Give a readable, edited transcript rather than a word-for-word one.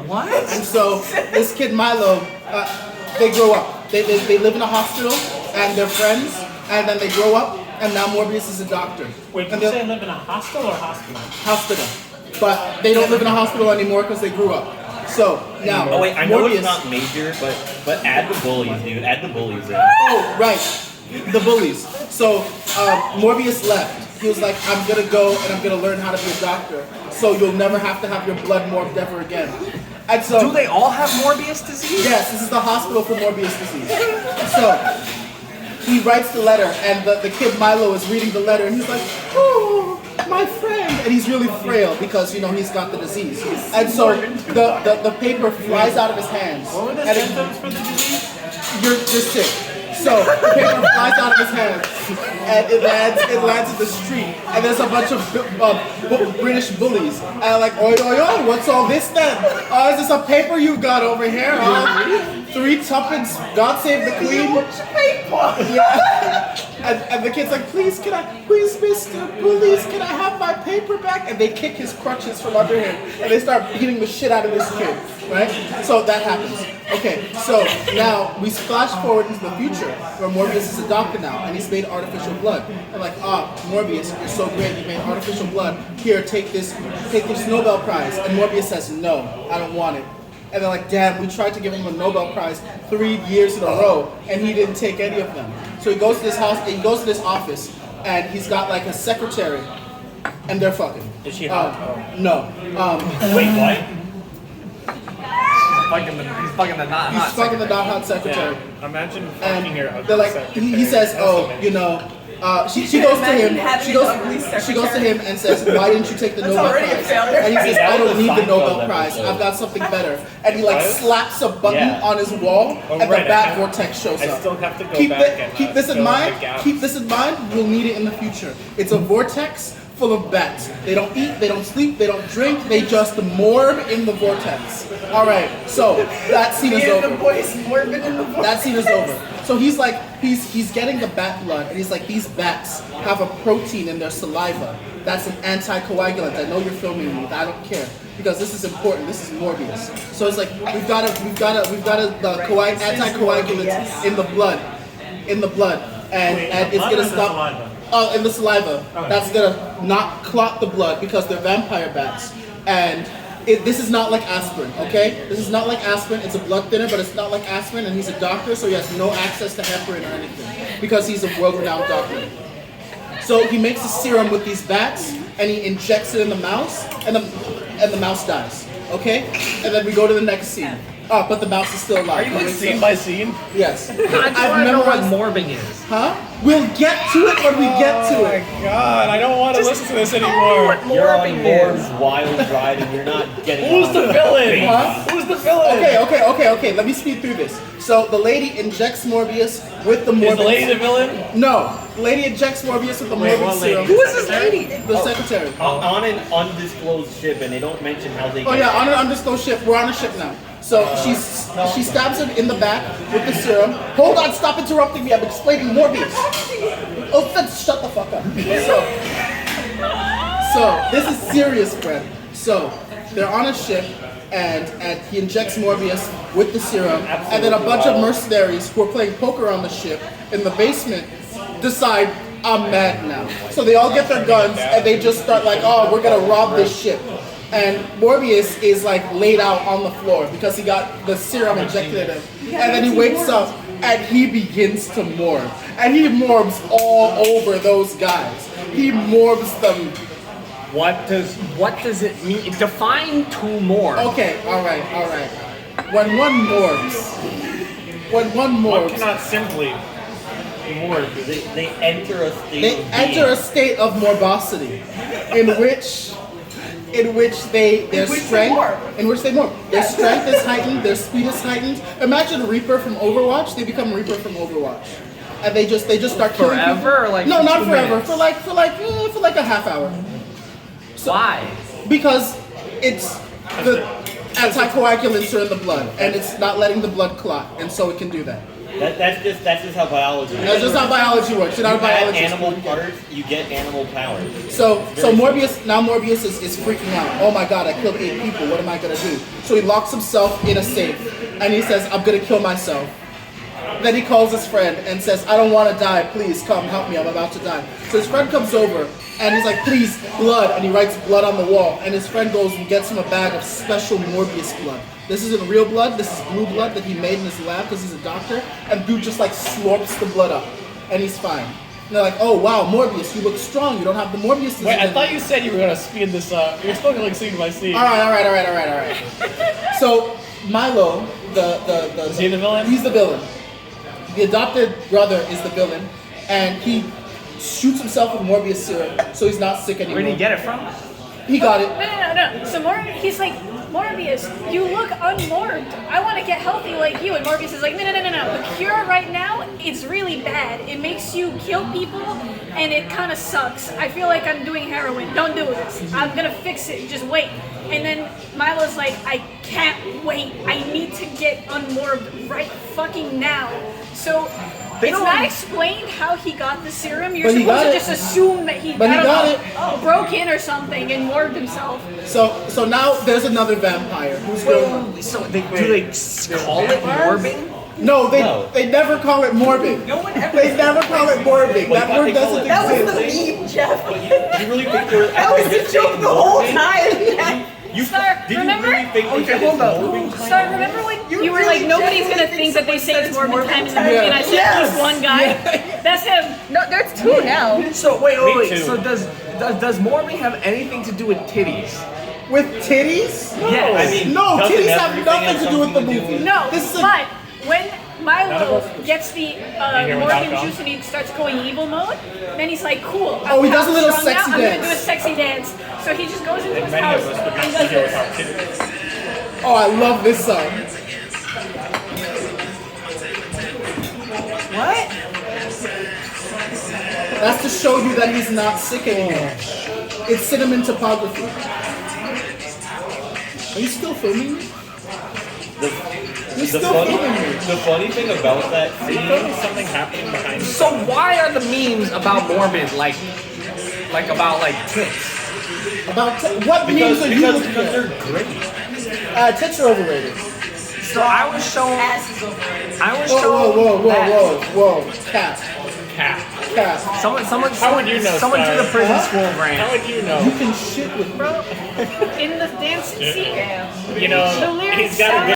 What? And so this kid Milo, they grow up. They live in a hospital and they're friends, and then they grow up, and now Morbius is a doctor. Wait, did you say live in a hostel or hospital? Hospital. But they don't live in a hospital anymore because they grew up. So now, Oh wait, I know Morbius, it's not major, but add the bullies, dude. Add the bullies in. Oh, right. The bullies. So Morbius left. He was like, I'm going to go and I'm going to learn how to be a doctor. So you'll never have to have your blood morphed ever again. And so, Do they all have Morbius disease? yes, this is the hospital for Morbius disease. So he writes the letter, and the kid Milo is reading the letter, and he's like, oh, my friend. And he's really frail because, you know, he's got the disease. And so the paper flies out of his hands. What were the and symptoms for the disease? You're sick. So the paper flies out of his hands, and it lands in the street, and there's a bunch of British bullies, and I'm like, oi, oi, oi, what's all this then? Is this a paper you got over here? 3 tuppence, God save the Queen. Yeah. And the kid's like, please, Mr. Bullies, can I have my paper back? And they kick his crutches from under him, and they start beating the shit out of this kid, right? So that happens. Okay, so now we flash forward into the future where Morbius is a doctor now and he's made artificial blood. They're like, Morbius, you're so great, you made artificial blood. Here, take this Nobel Prize. And Morbius says, no, I don't want it. And they're like, damn, we tried to give him a Nobel Prize 3 years in a row and he didn't take any of them. So he goes to this house, he goes to this office, and he's got like a secretary, and they're fucking. Is she hot? No. Wait, what? He's fucking the not He's hot. fucking the not hot secretary. Yeah. Imagine fucking your And ugly they're like, secretary. he says, oh, you know, she goes to him. She goes to him and says, "Why didn't you take the Nobel already a Prize?" failure. And he says, That "I was don't a need the Nobel Seinfeld Prize. episode. I've got something better." And he like What? slaps a button Yeah. on his wall, Oh, and right, the bat I have- vortex shows I up. still have to go keep back it- and, keep this in fill in mind. the gaps. Keep this in mind. We'll need it in the future. It's a vortex full of bats. They don't eat, they don't sleep, they don't drink. They just morb in the vortex. All right, so that scene is over. That scene is over. So he's like, he's getting the bat blood, and he's like, these bats have a protein in their saliva. That's an anticoagulant. I know you're filming me, but I don't care because this is important. This is Morbius. So it's like we've got anticoagulant in the blood, and it's gonna stop. Oh, in the saliva. Okay. That's gonna not clot the blood because they're vampire bats. And this is not like aspirin, okay? This is not like aspirin. It's a blood thinner, but it's not like aspirin. And he's a doctor, so he has no access to heparin or anything because he's a world-renowned doctor. So he makes a serum with these bats, and he injects it in the mouse, and the mouse dies, okay? And then we go to the next scene. Oh, but the mouse is still alive. Are you going scene by scene? Yes. I just want to know what morbing is. Huh? We'll get to it when we get to it. God, I don't want to listen to this Tell me anymore. what You're on morbing Morb's is. wild ride and you're not getting Who's on the it. villain? Huh? Who's the villain? Okay. Let me speed through this. So the lady injects Morbius with the Is Morbius. the lady the villain? No, the lady injects Morbius with the Wait, Morbius what lady? serum. Who is this lady? The secretary. On an undisclosed ship, and they don't mention how they Oh get yeah, on an undisclosed ship. We're on a ship now. So she stabs him in the back with the serum. Hold on, stop interrupting me. I'm explaining Morbius. Oh, shut the fuck up. So this is serious, Fred. So they're on a ship, and he injects Morbius with the serum, and then a bunch of mercenaries who are playing poker on the ship in the basement decide, I'm mad now. So they all get their guns, and they just start like, oh, we're gonna rob this ship. And Morbius is like laid out on the floor because he got the serum injected in him. And then he wakes up and he begins to morb. And he morbs all over those guys. He morbs them. What does it mean? Define to morb. Okay, alright. When one morbs, One morbs, cannot simply morb. They enter a state they of enter being. a state of morbosity in which their strength is heightened, their speed is heightened. Imagine Reaper from Overwatch. They become Reaper from Overwatch, and they just start killing Forever, people. or like no, not 2 forever. minutes? For like a half hour, Why? because it's the anticoagulants are in the blood, and it's not letting the blood clot, and so it can do that. That's just how biology works. That's just how biology works. You're not a You add biologist. animal parts, you get animal powers. So Morbius is freaking out. Oh my god, I killed 8 people. What am I gonna do? So he locks himself in a safe and he says, I'm gonna kill myself. Then he calls his friend and says, I don't want to die. Please come help me. I'm about to die. So his friend comes over and he's like, please, blood. And he writes blood on the wall. And his friend goes and gets him a bag of special Morbius blood. This isn't real blood. This is blue blood that he made in his lab because he's a doctor. And dude just like slurps the blood up. And he's fine. And they're like, oh wow, Morbius, you look strong. You don't have the Morbius disease. Wait, I thought you said you were gonna speed this up. You're still going scene by scene. All right. So Milo, Is he the villain? He's the villain. The adopted brother is the villain, and he shoots himself with Morbius serum, so he's not sick anymore. Where did he get it from? He got it. No. So he's like, Morbius, you look unmorbed. I want to get healthy like you. And Morbius is like, no. The cure right now, it's really bad. It makes you kill people, and it kind of sucks. I feel like I'm doing heroin. Don't do this. I'm gonna fix it. Just wait. And then Milo's like, I can't wait. I need to get unmorbed right fucking now. So it's not explained how he got the serum. You're supposed to just assume that he broke in or something and morbed himself. So now there's another vampire who's going. So do they call it morbing? No, they never call it morbid. No one ever. They never call it morbid. Well, That word doesn't That was exist. the meme, Jeff. You really think they're That was the joke the whole time. Did remember? you really think they said it's morbing? So remember when you were like, nobody's gonna think that they say it's morbid time in the movie, Yeah. and I said just one guy. That's him. No, there's 2 now. So wait. too. So does morbing have anything to do with titties? With titties? Yes. I mean, No, doesn't titties have everything nothing to do with the something to do movie. with- No, This is a- but when Milo None of us- gets the hear what Morgan Doc juice and he starts going evil mode, then he's like, cool. Oh, he does a I'm little strong sexy now. I'm dance. gonna do a sexy dance. So he just goes into his Many house of us would and not does be here this. without titties. Oh, I love this song. What? That's to show you that he's not sick anymore. It's cinnamon topography. Are you still filming me? You're still filming me. The funny thing about that There's scene, something happening behind you. So why are the memes about morbid like about tits? What memes are you because looking at? they're great. Tits are overrated. So I was shown. Ass is overrated. I was shown. Whoa. Cat. Cat. Someone. How would you know, Someone Star? do the prison Huh? school How rant. would you know? You can shit with me. In the dance scene. You know, The lyrics he's got a sound good